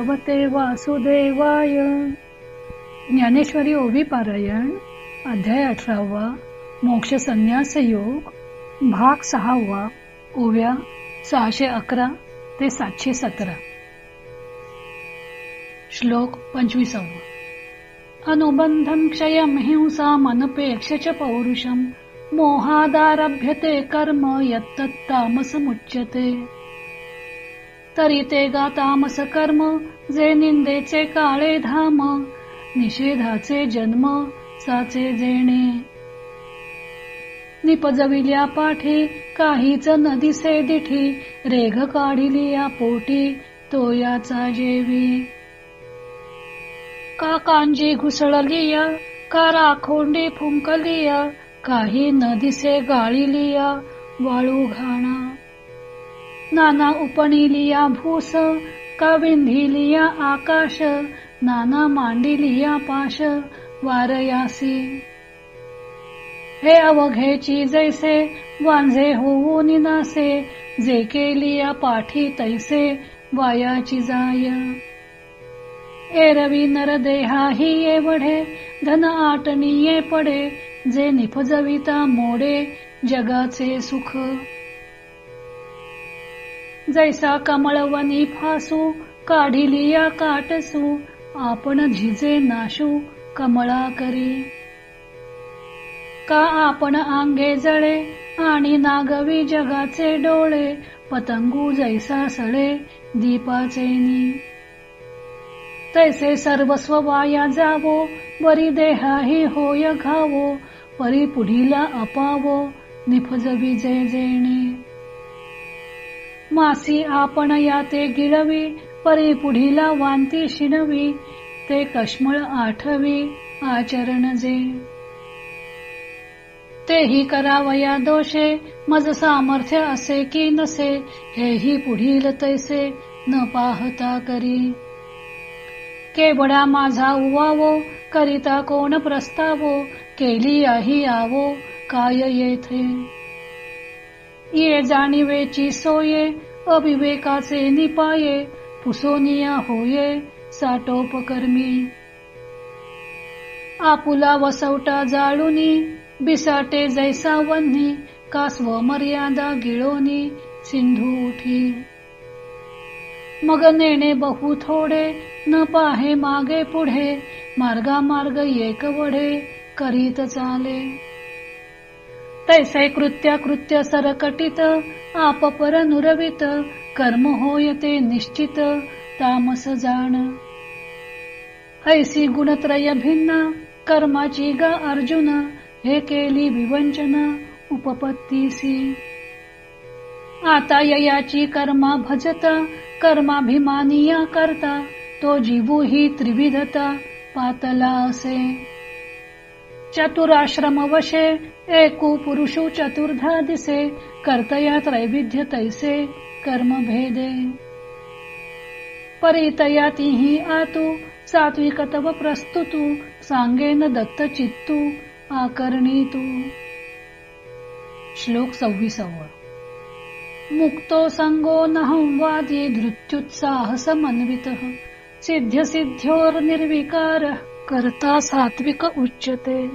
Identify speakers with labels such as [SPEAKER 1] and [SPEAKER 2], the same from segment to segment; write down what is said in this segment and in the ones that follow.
[SPEAKER 1] भगवते वासुदेवाय. ज्ञानेश्वरी ओवी पारायण अध्याय 18. मोक्ष संन्यास योग भाग 6. ओव्या 611 ते 717. श्लोक 25. अनुबंधं क्षयं हिंसा मनपेक्ष च पौरुषं मोहादारभ्यते कर्म यत्तत्तामसमुच्यते. तरी ते गा तामस कर्म जे निंदेचे काळे धाम निषेधाचे जन्म साचे जेणे. निपजविल्या पाठी काहीच न दिसे दिठी रेघ काढिलिया पोटी तो याचा जेवी. का कांजी घुसळलिया का राखोंडी फुंकलिया काही न दिसे गाळिलिया वाळू घाणा. नाना उपणिलिया भूस का विंधिलिया आकाश नाना मांडिलिया पाश वारयासी. हे अवघेची जैसे वांझे होऊन नासे जे केलिया पाठी तैसे वायाची जाय. एरवी नरदेहा ही एवढे धन आटणीये पडे जे निपजविता मोडे जगाचे सुख. जैसा कमळवनी फासू काढिलिया काटसू आपण झिजे नाशू कमळा करी. का आपण आंगे जळे आणि नागवी जगाचे डोळे पतंगू जैसा सळे दीपाचेनी. तैसे सर्वस्व वाया जावो वरी देहाही होय घावो परी पुढीला अपावो निफजवी जे जेणे. मासी आपण याते गिळवी परी पुढीला वांती शिणवी ते कश्मळ आठवी आचरण जे. तेही करावया दोषे मज सामर्थ्य असे की नसे हेही पुढील तैसे न पाहता करी. केवढा माझा उवावो करिता कोण प्रस्तावो केली आही आवो काय येथे. ये जाणीवेची सोये अविवेकाचे निपाये पुसोनिया होये साटोपकर्मी. आपुला वसवटा जाळुनी बिसाटे जैसा वन्नी का स्वमर्यादा गिळोनी सिंधू उठी. मग नेणे बहु थोडे न पाहे मागे पुढे मार्गा मार्ग एक वढे करीत चाले. तैसे कृत्य कृत्य सरकटित आप पर नुरवित कर्म होयते निश्चित तामस जाण. ऐसी गुणत्रय भिन्न कर्माची गा अर्जुन हे केली विवंचना उपपत्तीसी. आता ययाची कर्मा भजता कर्माभिमानिया करता तो जीवू ही त्रिविधता पातला असे. चतुराश्रम वशे एकू पुरुषू चतुर्धा दिसे कर्तया त्रैविध्य तैसे कर्म भेदे. परितया तिही आतू सात्विकतव प्रस्तुतू सांगेन दत्त चित्तू आकर्णी तू. श्लोक 26. मुक्तो संगो नहं वादी धृत्युत्साह समन्वितः सिद्ध्य सिद्ध्योर निर्विकार करता सात्विक उच्यते.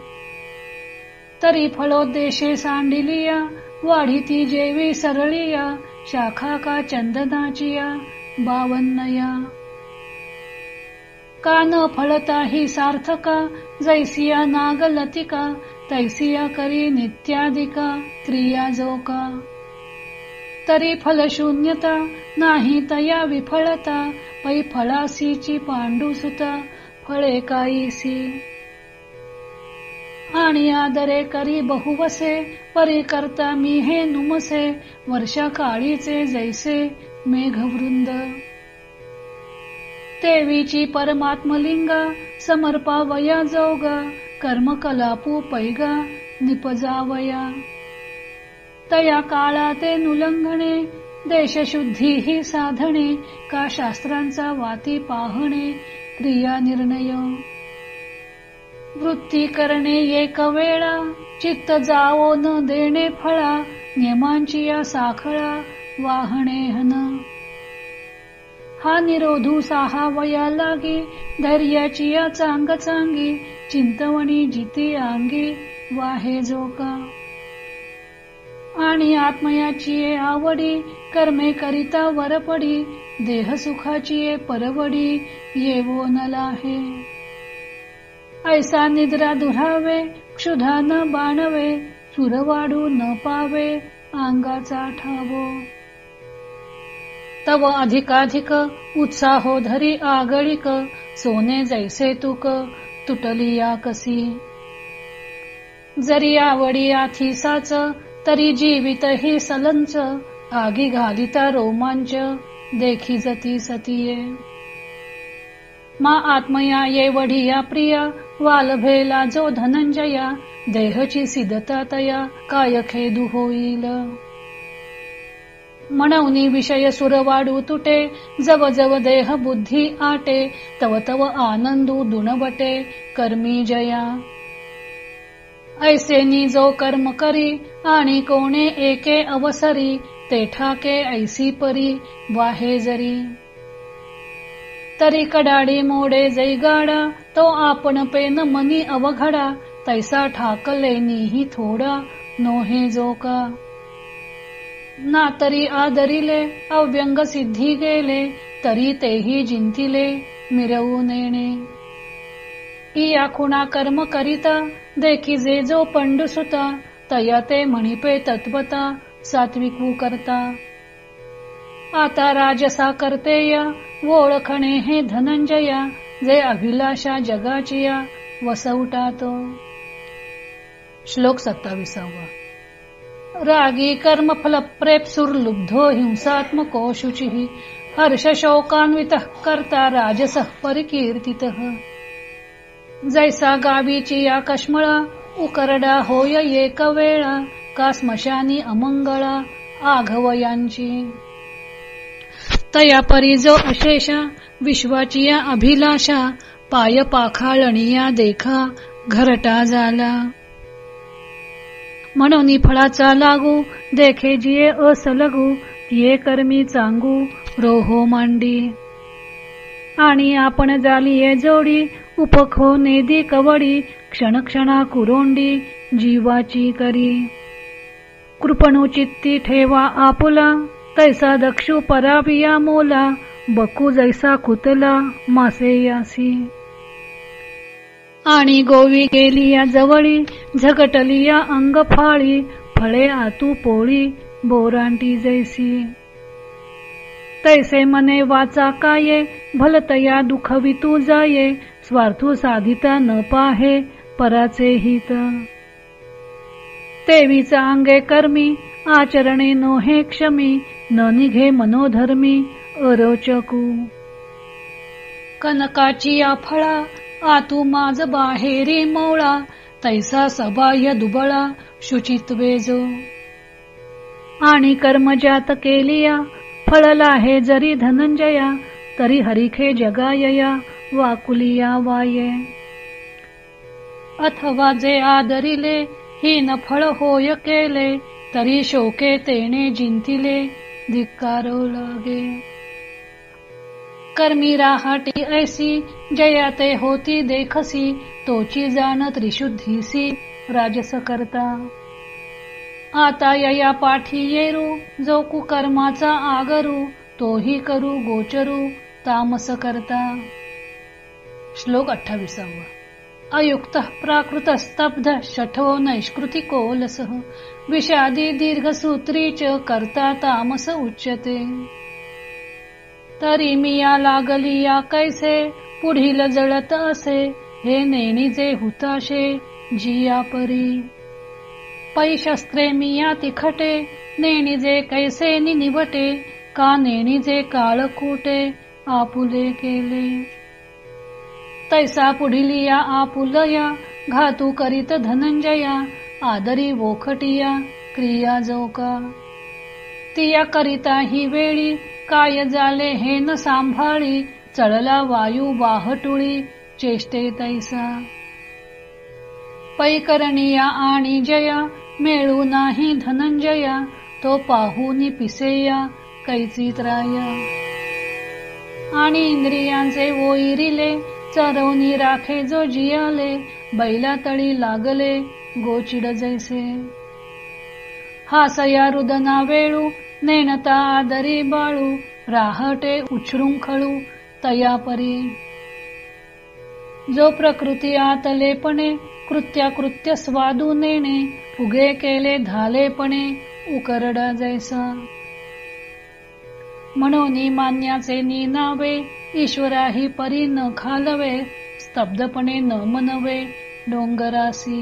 [SPEAKER 1] तरी फलोद्देशे सांडिलिया वाढीती जेवी सरळिया शाखा का चंदनाचिया 52. का न फळता ही सार्थका जैसिया नागलतिका तैसिया करी नित्यादिका क्रिया जोका. तरी फलशून्यता नाही तया विफळता पै फळासीची पांडुसुता फळे काईसी. आणि आदरे करी बहुवसे परी करता मी हे नुमसे वर्षा काळीचे जैसे मेघवृंद. तेवीची परमात्मलिंगा समर्पावया जोगा कर्म कलापू पैगा निपजावया. तया काळा ते नुलंघणे देशशुद्धी ही साधणे का शास्त्रांचा वाती पाहणे क्रिया निर्णय. वृत्ती करणे एक वेळा चित्त जावो न देणे फळा नियमांची या साखळा वाहणे हन. हा निरोधू साहावया लागी, धैर्याची या चांग चांगी, चिंतवणी जिती अंगी, वाहे जो का. आणि आत्मयाची आवडी, कर्मे करिता वरपडी, देह सुखाची परवडी, येवो न लाहे. ऐसा निद्रा दुरावे, क्षुधा न बाणवे, सुरवाडू न पावे, अंगाचा ठावो. तव अधिकाधिक उत्साहो धरी आगळिक, सोने जैसे तुक, तुटलिया कसी. जरी आवडी आथिसाच, तरी जीवित ही सलंच, आगी घालिता रोमांच, देखी जती सतीये. मा आत्मया ये वढिया प्रिया, वालभेला जो धनंजया, देहची सिद्धता तया, काय खेदू होईल. म्हणूनी विषय सुरवाडू तुटे, जव जव देह बुद्धी आटे, तव तव आनंदू दुणबटे, कर्मी जया. ऐसे जो कर्म करी, आणि कोणे एके अवसरी, ते ठाके ऐसी परी, वाहे जरी. तरी कडाडी मोडे जैगाडा, तो आपण पेन मनी अवघडा, तैसा ठाकले निही थोडा, नोहे जो का. ना तरी आदरिले, अव्यंग सिद्धी गेले, तरी तेही जिंतिले, मिरवू नेणे. इया खुणा कर्म करिता, देखी जे जो पंडुसुता, तया ते म्हणिपे तत्वता, सात्विकू करता. आता राजसा करतेया, ओळखणे हे धनंजया, जे अभिलाषा जगाचिया, वसवटा तो. श्लोक 27. रागी कर्म फल प्रेप्सुर लुब्धो हिंसात्मको शुचिः, हर्ष शोकान्वितः कर्ता राजसः परिकीर्तितः. जैसा गावीची या कश्मळा, उकरडा होय एक वेळा, का स्मशानी अमंगळा, आघवयांची. तया परी जो अशेषा, विश्वाची या अभिलाषा, पाय पाखाळणिया देखा, घरटा झाला. म्हणून फळाचा लागू, देखे जिये असलगू, तिये कर्मी चांगू, रोहो मांडी. आणि आपण जालिये जोडी, उपखो नेदी कवडी, क्षण क्षणा कुरोंडी, जीवाची करी. कृपणू चित्ती ठेवा आपुला, तैसा दक्षु पराविया मोला, बकू जैसा कुतला, मासे यासी. आणि गोवी गेलिया जवळी, झगटलिया अंग फाळी, फळे आतू पोळी, बोरांटी जैसी. तैसे मने वाचा काये, भलतया दुखवितू जाये, स्वार्थू साधिता न पाहे, पराचे हित. तेवीचा अंगे कर्मी, आचरणे नोहे क्षमी, न निघे मनोधर्मी, अरोचकू. कनकाची या फळा, आतू माज बाहेरी मोळा, तैसा सबाह्य दुबळा, शुचित्वे जो. आणि कर्मजात केलिया, फळला हे जरी धनंजया, तरी हरिखे जगायया, वाकुलिया वाये. अथवा जे आदरिले, हीन फळ होय केले, तरी शोके तेने जिंतिले, धिक्कारो लागे. कर्मी राहाटी ऐसी, जया ते होती देखसी, तोची जाण त्रिशुद्धीसी, राजस करता. आता यया पाठी येरू, जो कुकर्माचा आगरू, तोही करू गोचरू, तामस करता. श्लोक 28. अयुक्त प्राकृत स्तब्ध शठो नैष्कृतिको लसः, विषादी दीर्घसूत्री च करता तामस उच्यते. तरी मिया लागलिया कैसे, पुढील जळत असे, हे नेणीचे हुताशे, जिया परी. पै शस्त्रे मिया तिखटे, नेणीजे कैसे निवटे, का नेणीजे काळकूटे, आपुले केले. तैसा पुढिलिया आपुलया, घातू करीत धनंजया, आदरी वोखटिया, क्रिया जोका. तिया करिता ही वेळी, काय जाले हे न सांभाळी, चळला वायू बाहटुळी, चेष्टे तैसा. पैकरणिया आणि जया, मिळू नाही धनंजया, तो पाहूनी पिसेया, कैची त्राया. आणि इंद्रियांचे वोईरिले चरवणी राखे जो जियाले बैला तळी लागले गोचिड जैसे हासया रुदना वेळू नेणता आदरी बाळू राहटे उच्छृंखळू तयापरी जो प्रकृती आतलेपणे कृत्याकृत्य स्वादू नेणे फुगे केले धालेपणे उकरडा जैसा म्हणून मान्याचे निनावे ईश्वराही परी न खालवे स्तब्धपणे न मनवे डोंगरासी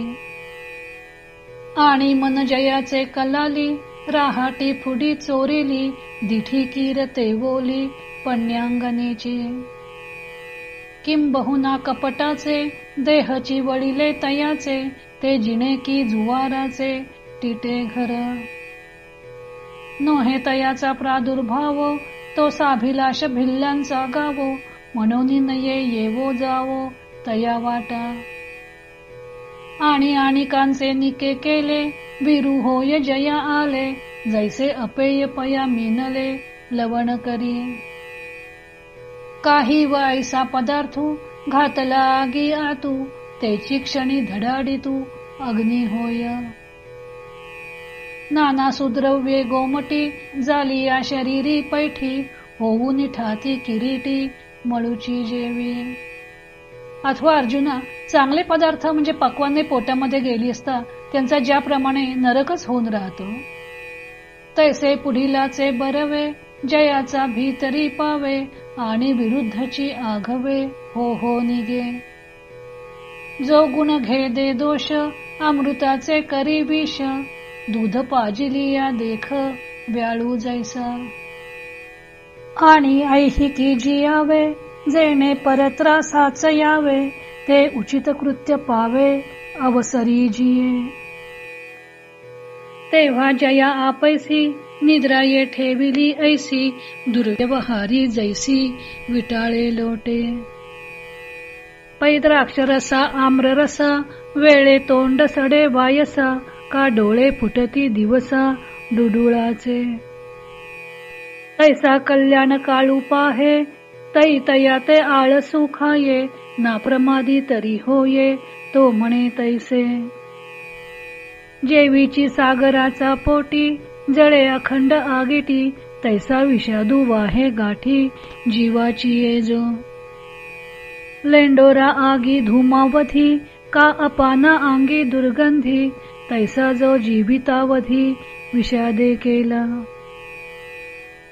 [SPEAKER 1] आणि मन जयाचे कलाली राहाटी फुडी चोरिली दिठी कीरते बोली पण्यांगनेची किंबहुना कपटाचे देहची वडिले तयाचे ते जिणे की जुवाराचे टिटे घर नोहे तयाचा प्रादुर्भाव तो साभिलाष भिल्लांचा गावो म्हणून नये येवो जावो तया वाटा आणि कांचे निके केले विरू होय जया आले जैसे अपेय पया मिनले लवण करी काही वायसा पदार्थू घातला आगी आतू तेची क्षणी धडाडी तू अग्नी होय नाना सुद्रव्ये गोमटी झाली या शरीरी पैठी होऊन ठाती किरीटी मळूची जेवी अथवा अर्जुना चांगले पदार्थ म्हणजे पक्वाने पोटामध्ये गेली असता त्यांचा ज्याप्रमाणे नरकच होऊन राहतो तैसे पुढीलाचे बरवे जयाचा भीतरी पावे आणि विरुद्धची आघवे हो निगे जो गुण घे दे दोष अमृताचे करी विष दूध पाजिलिया देख व्याळू जैसा आणि ऐहिकी जियावे जेणे परत्रासाच यावे ते उचित कृत्य पावे अवसरी जिये तेव्हा जया आपैसी निद्रा ये ठेविली ऐसी दुर्व्यवहारी जैसी विटाळे लोटे पैद्राक्षरसा आम्ररसा वेळे तोंड सडे वायसा का डोळे फुटती दिवसा डुडुळाचे तैसा कल्याण काळू पाहे तै तया ते आळसू खाये ना प्रमादी तरी होये तो म्हणे तैसे जेवीची सागराचा पोटी जळे अखंड आगीटी तैसा विषादू वाहे गाठी जीवाची ये जो लेंडोरा आगी धूमावधी का अपाना अंगी दुर्गंधी तैसा जो जीवितावधी विषादे केला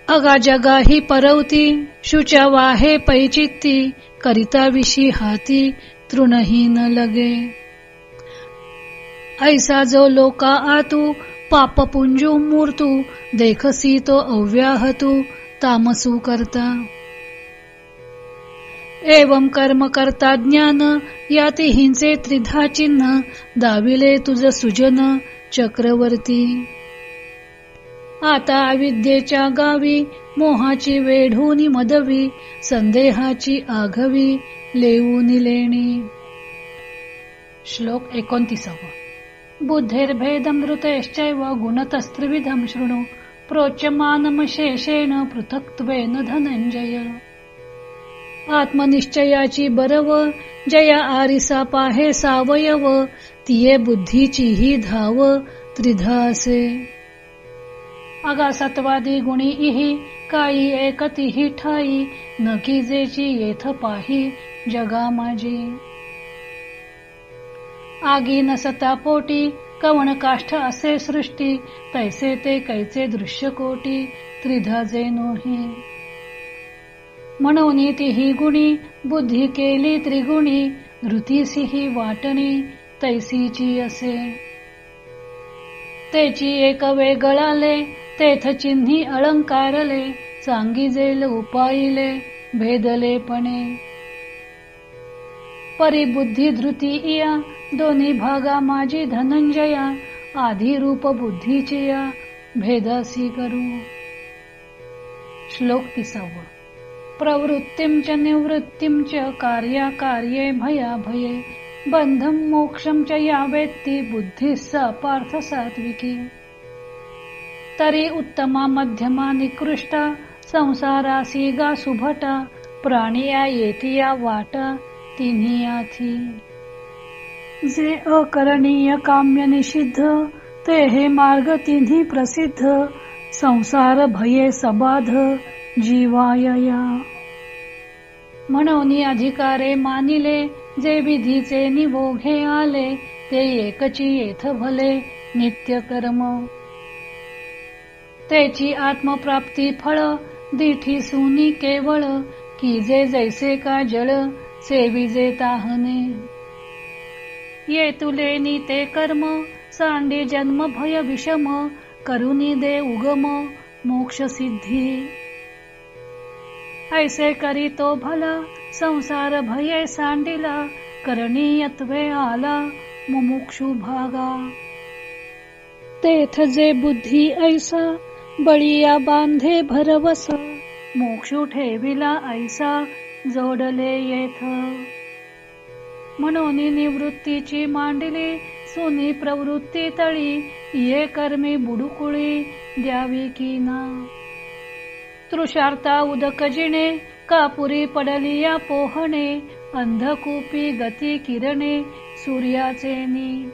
[SPEAKER 1] अगा जगा ही परवती शुच्या वाहे पैचित्ती करिता विशी हाती तृणहीन लगे ऐसा जो लोका आतू पाप पुंजू मूर्तू देखसी तो अव्याहतू तामसू करता एवं कर्म करता ज्ञान याती हिंचे त्रिधा चिन्ह दाविले तुझ सुजन चक्रवर्ती आता अविद्येच्या गावी मोहाची वेढूनी मदवी संदेहाची आघवी लेऊन लेणी श्लोक 29 बुद्धेर्भेदमृतेश्चैव गुणतस्त्रिविधं शृणु प्रोच्यमानमशेषेण पृथक्त्वेन धनंजय आत्मनिश्चयाची बरव जया आरिसा पाहे सावयव तिये बुद्धीची ही धाव त्रिधासे अगा सत्वादी गुणी इही काई एकतीही ठाई नकीजेची येथ पाही जगा माझी आगी नसता पोटी कवण काष्ठ असे सृष्टी तैसे ते कैचे दृश्य कोटी त्रिधाजे नोही म्हणून तिही गुणी बुद्धी केली त्रिगुणी ऋतीसी वाटणी तैसीची असे तेची एक वेगळाले तेथ चिन्ही अलंकारले सांगिजेल उपाईले भेदलेपणे परिबुद्धी धृती इया दोन्ही भागा माझी धनंजया आधी रूप बुद्धीची या भेदासी करू श्लोक 30 प्रवृत्तिं च निवृत्तिं च कार्ये भया भये बंधम मोक्षं च या वेत्ती बुद्धी सा पार्थ सात्विकी तरी उत्तमा मध्यमा निकृष्टा संसारासी गा सुभटा प्राणिया येतिया वाटा तिन्ही आथी. जे अकरणीय काम्य निषिद्ध ते हे मार्ग तिन्ही प्रसिद्ध. संसार भये सबाध जीवायया. म्हणून अधिकारे मानिले जे विधीचे निवोघे आले ते एकची येथ भले नित्य कर्म. त्याची आत्मप्राप्ती फळ दिठी सुनी केवळ की जे जैसे का जळ सेविजे ताहने. ये तुले नीते कर्म सांडी जन्म भय विषम करुनी दे उगम मोक्ष सिद्धी. ऐसे करी तो भला संसार भये सांडिला करणीयत्वे आला मुमुक्षु भागा. तेथ जे बुद्धी ऐसा बळिया बांधे भरवस मोक्षु ठेविला ऐसा जोडले येथ. म्हणून निवृत्तीची मांडली सुनी प्रवृत्ती तळी ये कर्मी बुडुकुळी द्यावी की ना. तृषार्ता उदक जिणे कापुरी पडली या पोहणे अंधकूपी गती किरणे सूर्याचे नी.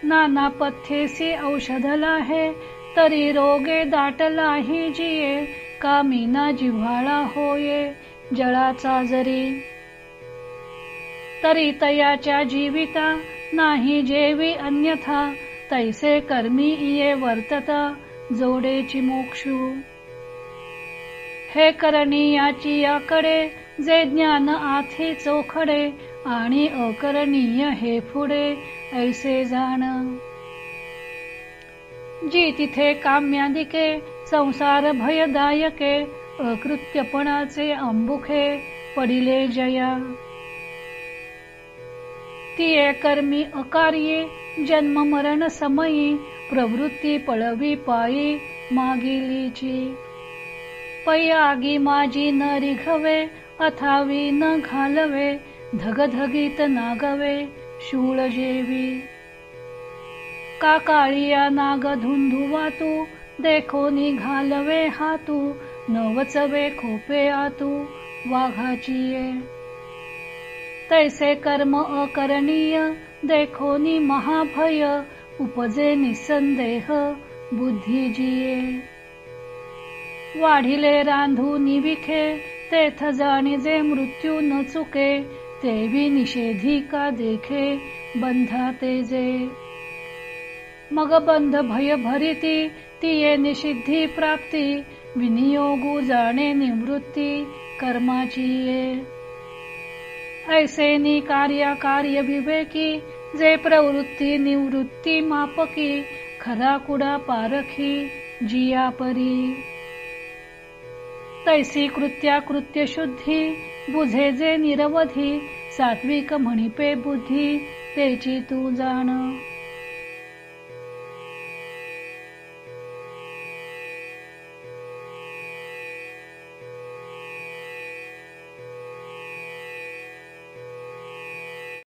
[SPEAKER 1] नाना पथ्येसी औषधला है तरी रोगे दाटलाही जिये कामिना जिव्हाळा होये जळाचा जरी. तरी तयाच्या जीविता नाही जेवी अन्यथा तैसे कर्मी ये वर्तता जोडेची मोक्षू. हे करणीयाची याकडे जे ज्ञान आथी चोखडे आणि अकरणीय हे पुढे ऐसे जाण. जी तिथे काम्यादिके संसार भयदायके अकृत्यपणाचे अंबुखे पडिले जया. तिये कर्मी अकार्ये जन्म मरण समयी प्रवृत्ती पळवी पायी मागिलीची. पयागी माझी न रिघवे अथावी न घालवे धगधगीत नागवे शूळ जेवी. का काळिया नाग धुंधुवातू देखोनी घालवे हातू नवचवे खोपे आतू वाघाचीये. तैसे कर्म अकरणीय देखोनी महाभय उपजे निसंदेह बुद्धिजिये. वाढिले रांधू निविखे तेथ जाणिजे मृत्यू न चुके तेवी निषेधी का देखे बंधा तेजे. मग बंध भय भरिती तिये निषिद्धी प्राप्ती विनियोगू जाणे निवृत्ती कर्माचीये. ऐसे नि कार्य विवेकी जे प्रवृत्ती निवृत्ती मापकी खरा कुडा पारखी जिया परी. तैसी कृत्य शुद्धी बुझे जे निरवधी सात्विक म्हणिपे बुद्धी तेची तू जाण.